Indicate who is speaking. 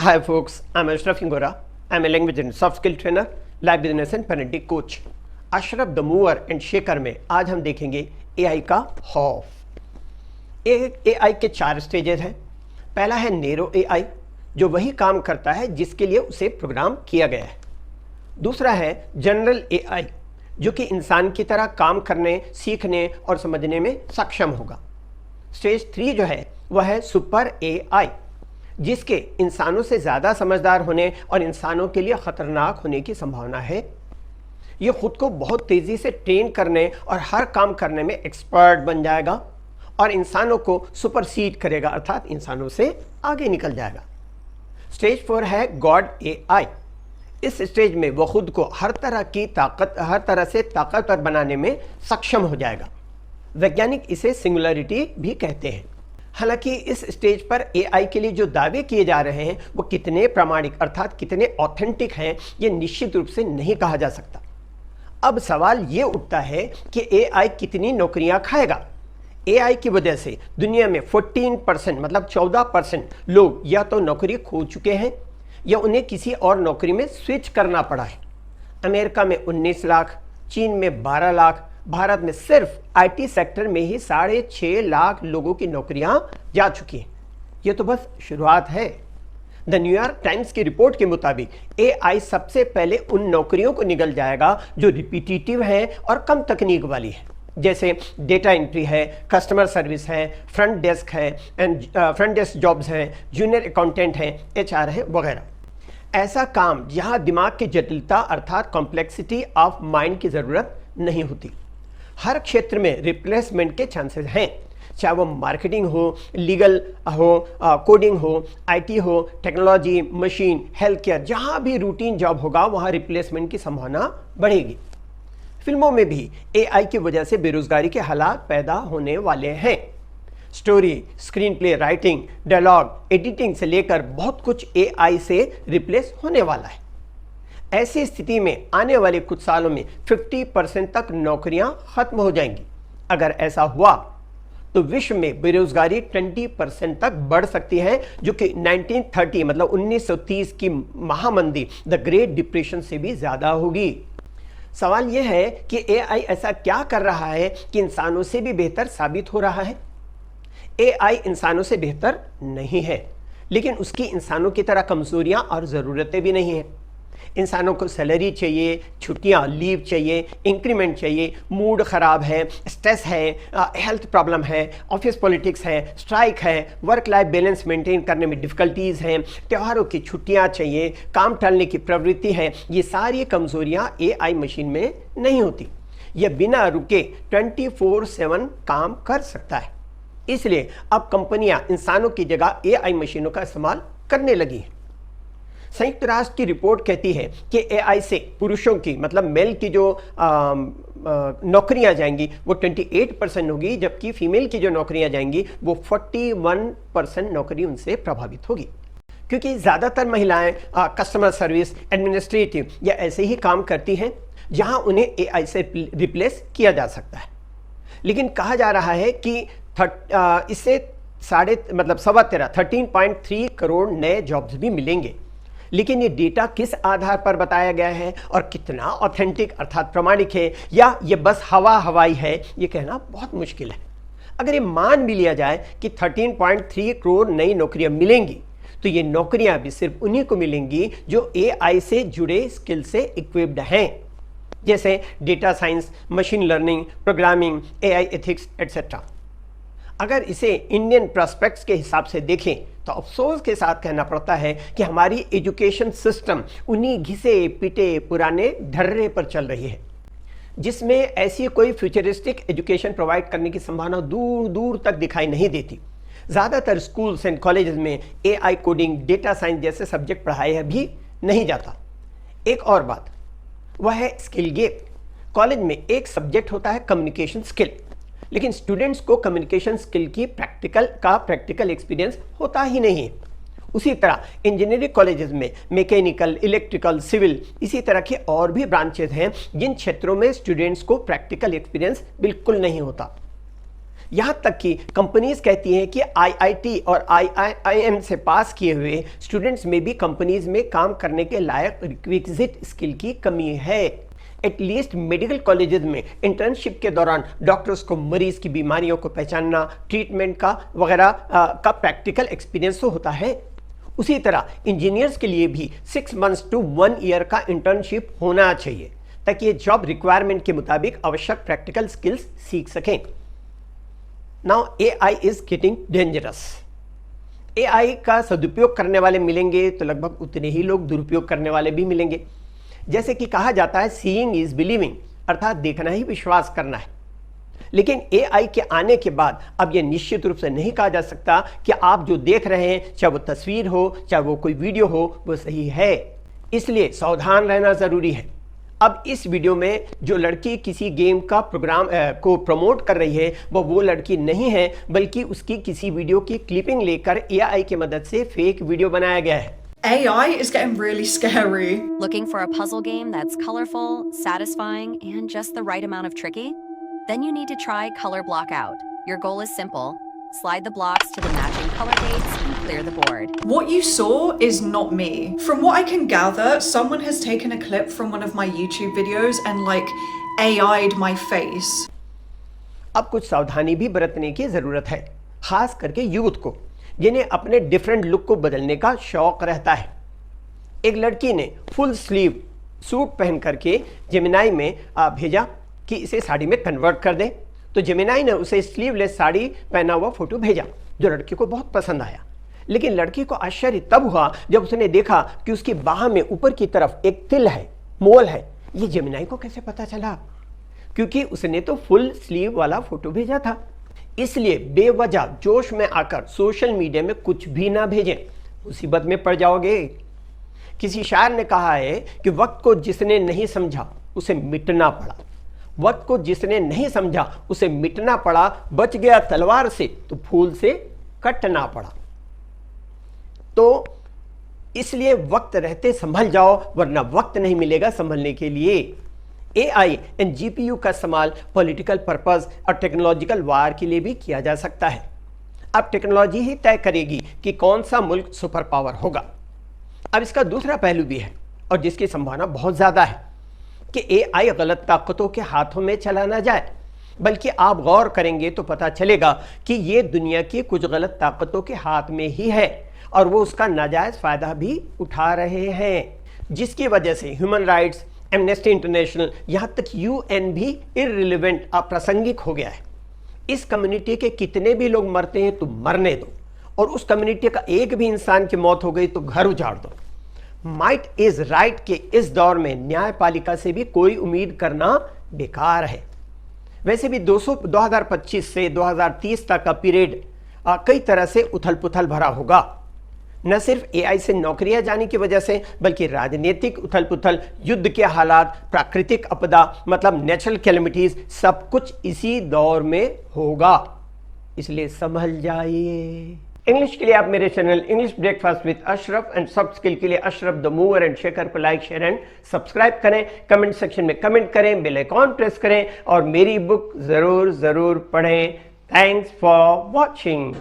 Speaker 1: Hi folks, I'm Ashraf Ingora. I'm a language and soft skill trainer, live business and parenting coach. Ashraf the mover and shaker में आज हम देखेंगे AI का खौफ। AI के 4 stages हैं। पहला है नेरो एआई, जो वही काम करता है जिसके लिए उसे प्रोग्राम किया गया है। दूसरा है जनरल एआई, जो कि इंसान की तरह काम करने, सीखने और समझने में सक्षम होगा। स्टेज 3 जो है वह है सुपर एआई, जिसके इंसानों से ज़्यादा समझदार होने और इंसानों के लिए ख़तरनाक होने की संभावना है। ये खुद को बहुत तेज़ी से ट्रेन करने और हर काम करने में एक्सपर्ट बन जाएगा और इंसानों को सुपरसीड करेगा, अर्थात इंसानों से आगे निकल जाएगा। स्टेज 4 है गॉड एआई। इस स्टेज में वो खुद को हर तरह से ताकतवर बनाने में सक्षम हो जाएगा। वैज्ञानिक इसे सिंगुलरिटी भी कहते हैं। हालांकि इस स्टेज पर एआई के लिए जो दावे किए जा रहे हैं वो कितने प्रामाणिक अर्थात कितने ऑथेंटिक हैं, ये निश्चित रूप से नहीं कहा जा सकता। अब सवाल ये उठता है कि एआई कितनी नौकरियां खाएगा। एआई की वजह से दुनिया में 14% मतलब 14% लोग या तो नौकरी खो चुके हैं या उन्हें किसी और नौकरी में स्विच करना पड़ा है। अमेरिका में 19 लाख, चीन में 12 लाख, भारत में सिर्फ आईटी सेक्टर में ही 6.5 लाख लोगों की नौकरियां जा चुकी हैं। ये तो बस शुरुआत है। द न्यूयॉर्क टाइम्स की रिपोर्ट के मुताबिक एआई सबसे पहले उन नौकरियों को निगल जाएगा जो रिपीटिटिव है और कम तकनीक वाली है, जैसे डेटा एंट्री है, कस्टमर सर्विस है, फ्रंट डेस्क जॉब्स हैं, जूनियर अकाउंटेंट हैं, एचआर है वगैरह। ऐसा काम जहां दिमाग की जटिलता अर्थात कॉम्प्लेक्सिटी ऑफ माइंड की ज़रूरत नहीं होती। हर क्षेत्र में रिप्लेसमेंट के चांसेस हैं, चाहे वो मार्केटिंग हो, लीगल हो, कोडिंग हो, आईटी हो, टेक्नोलॉजी, मशीन, हेल्थ केयर, जहाँ भी रूटीन जॉब होगा वहाँ रिप्लेसमेंट की संभावना बढ़ेगी। फिल्मों में भी एआई की वजह से बेरोजगारी के हालात पैदा होने वाले हैं। Story, screenplay writing, dialogue, editing से लेकर बहुत कुछ एआई से रिप्लेस होने वाला है। ऐसी स्थिति में आने वाले कुछ सालों में 50% तक नौकरियां खत्म हो जाएंगी। अगर ऐसा हुआ तो विश्व में बेरोजगारी 20% तक बढ़ सकती है, जो कि 1930 मतलब 1930 की महामंदी द ग्रेट डिप्रेशन से भी ज़्यादा होगी। सवाल यह है कि एआई ऐसा क्या कर रहा है कि इंसानों से भी बेहतर साबित हो रहा है। एआई इंसानों से बेहतर नहीं है, लेकिन उसकी इंसानों की तरह कमजोरियां और ज़रूरतें भी नहीं हैं। इंसानों को सैलरी चाहिए, छुट्टियां, लीव चाहिए, इंक्रीमेंट चाहिए, मूड ख़राब है, स्ट्रेस है, हेल्थ प्रॉब्लम है, ऑफिस पॉलिटिक्स है, स्ट्राइक है, वर्क लाइफ बैलेंस मेंटेन करने में डिफ़िकल्टीज़ हैं, त्योहारों की छुट्टियां चाहिए, काम टालने की प्रवृत्ति है। ये सारी कमज़ोरियां एआई मशीन में नहीं होती। यह बिना रुके 24/7 काम कर सकता है। इसलिए अब कंपनियां इंसानों की जगह एआई मशीनों का इस्तेमाल करने लगी हैं। संयुक्त राष्ट्र की रिपोर्ट कहती है कि एआई से पुरुषों की मतलब मेल की जो नौकरियां जाएंगी वो 28% होगी, जबकि फीमेल की जो नौकरियां जाएंगी वो 41% नौकरी उनसे प्रभावित होगी। क्योंकि ज़्यादातर महिलाएं कस्टमर सर्विस, एडमिनिस्ट्रेटिव या ऐसे ही काम करती हैं जहां उन्हें एआई से रिप्लेस किया जा सकता है। लेकिन कहा जा रहा है कि इससे 13.3 करोड़ नए जॉब्स भी मिलेंगे। लेकिन ये डेटा किस आधार पर बताया गया है और कितना ऑथेंटिक अर्थात प्रमाणिक है, या ये बस हवाई है, ये कहना बहुत मुश्किल है। अगर ये मान भी लिया जाए कि 13.3 करोड़ नई नौकरियां मिलेंगी, तो ये नौकरियां भी सिर्फ उन्हीं को मिलेंगी जो एआई से जुड़े स्किल से इक्विप्ड हैं, जैसे data science, machine learning, programming, AI ethics etcetera. अगर इसे इंडियन प्रोस्पेक्ट्स के हिसाब से देखें तो अफसोस के साथ कहना पड़ता है कि हमारी एजुकेशन सिस्टम उन्हीं घिसे पिटे पुराने ढर्रे पर चल रही है, जिसमें ऐसी कोई फ्यूचरिस्टिक एजुकेशन प्रोवाइड करने की संभावना दूर दूर तक दिखाई नहीं देती। ज़्यादातर स्कूल्स एंड कॉलेजेस में एआई, कोडिंग, डेटा साइंस जैसे सब्जेक्ट पढ़ाया भी नहीं जाता। एक और बात वह है स्किल गैप। कॉलेज में एक सब्जेक्ट होता है कम्युनिकेशन स्किल, लेकिन स्टूडेंट्स को कम्युनिकेशन स्किल की प्रैक्टिकल एक्सपीरियंस होता ही नहीं है। उसी तरह इंजीनियरिंग कॉलेजेस में मैकेनिकल, इलेक्ट्रिकल, सिविल, इसी तरह के और भी ब्रांचेज हैं जिन क्षेत्रों में स्टूडेंट्स को प्रैक्टिकल एक्सपीरियंस बिल्कुल नहीं होता। यहाँ तक कि कंपनीज कहती हैं कि आईआईटी और आईआईएम से पास किए हुए स्टूडेंट्स में भी कंपनीज में काम करने के लायक रिक्विजिट स्किल की कमी है। एटलीस्ट मेडिकल कॉलेजेस में इंटर्नशिप के दौरान डॉक्टर्स को मरीज की बीमारियों को पहचानना, ट्रीटमेंट का वगैरह का प्रैक्टिकल एक्सपीरियंस तो होता है। उसी तरह इंजीनियर्स के लिए भी 6 months to 1 year का इंटर्नशिप होना चाहिए ताकि ये जॉब रिक्वायरमेंट के मुताबिक आवश्यक प्रैक्टिकल स्किल्स सीख सकें। Now AI is getting dangerous. AI का सदुपयोग करने वाले मिलेंगे तो लगभग उतने ही लोग दुरुपयोग करने वाले भी मिलेंगे। जैसे कि कहा जाता है सीइंग इज बिलीविंग, अर्थात देखना ही विश्वास करना है। लेकिन AI के आने के बाद अब यह निश्चित रूप से नहीं कहा जा सकता कि आप जो देख रहे हैं, चाहे वो तस्वीर हो चाहे वो कोई वीडियो हो, वो सही है। इसलिए सावधान रहना जरूरी है। अब इस वीडियो में जो लड़की किसी गेम का प्रोग्राम को प्रमोट कर रही है वो लड़की नहीं है, बल्कि उसकी किसी वीडियो की क्लिपिंग लेकर AI की मदद से फेक वीडियो बनाया गया है।
Speaker 2: AI is getting really scary.
Speaker 3: Looking for a puzzle game that's colorful, satisfying, and just the right amount of tricky? Then you need to try Color Block Out. Your goal is simple. Slide the blocks to the matching color dates and clear the board.
Speaker 2: What you saw is not me. From what I can gather, someone has taken a clip from one of my YouTube videos and AI'd my face.
Speaker 1: अब कुछ सावधानी भी बरतने की जरूरत है, खास करके यूथ को, जिन्हें अपने डिफरेंट लुक को बदलने का शौक रहता है। एक लड़की ने फुल स्लीव सूट पहन करके जेमिनाई में भेजा कि इसे साड़ी में कन्वर्ट कर दे, तो जेमिनाई ने उसे स्लीवलेस साड़ी पहना हुआ फोटो भेजा जो लड़की को बहुत पसंद आया। लेकिन लड़की को आश्चर्य तब हुआ जब उसने देखा कि उसकी बाह में ऊपर की तरफ एक तिल है, मोल है। ये जेमिनाई को कैसे पता चला? क्योंकि उसने तो फुल स्लीव वाला फोटो भेजा था। इसलिए बेवजह जोश में आकर सोशल मीडिया में कुछ भी ना भेजें, मुसीबत में पड़ जाओगे। किसी शायर ने कहा है कि वक्त को जिसने नहीं समझा उसे मिटना पड़ा, वक्त को जिसने नहीं समझा उसे मिटना पड़ा, बच गया तलवार से तो फूल से कटना पड़ा। तो इसलिए वक्त रहते संभल जाओ, वरना वक्त नहीं मिलेगा संभलने के लिए। AI एंड GPU का इस्तेमाल पॉलिटिकल पर्पस और टेक्नोलॉजिकल वार के लिए भी किया जा सकता है। अब टेक्नोलॉजी ही तय करेगी कि कौन सा मुल्क सुपर पावर होगा। अब इसका दूसरा पहलू भी है और जिसकी संभावना बहुत ज़्यादा है कि AI गलत ताकतों के हाथों में चला ना जाए, बल्कि आप गौर करेंगे तो पता चलेगा कि ये दुनिया की कुछ गलत ताकतों के हाथ में ही है और वो उसका नाजायज़ फ़ायदा भी उठा रहे हैं, जिसकी वजह से ह्यूमन राइट्स, एमनेस्टी इंटरनेशनल, यहाँ तक UN भी इररिलेवेंट, अप्रासंगिक हो गया है। इस कम्युनिटी के कितने भी लोग मरते हैं तो मरने दो, और उस कम्युनिटी का एक भी इंसान की मौत हो गई तो घर उजाड़ दो। माइट इज राइट के इस दौर में न्यायपालिका से भी कोई उम्मीद करना बेकार है। वैसे भी 2025 से 2030 तक का पीरियड कई तरह से उथल पुथल भरा होगा, न सिर्फ AI से नौकरियां जाने की वजह से, बल्कि राजनीतिक उथल पुथल, युद्ध के हालात, प्राकृतिक आपदा मतलब नेचुरल कैलेमिटीज, सब कुछ इसी दौर में होगा। इसलिए संभल जाइए। इंग्लिश के लिए आप मेरे channel English breakfast with Ashraf and soft skill के लिए Ashraf the mover and shaker को लाइक, शेयर एंड सब्सक्राइब करें। कमेंट सेक्शन में कमेंट करें, बेल आइकॉन प्रेस करें और मेरी बुक जरूर पढ़ें। Thanks for watching.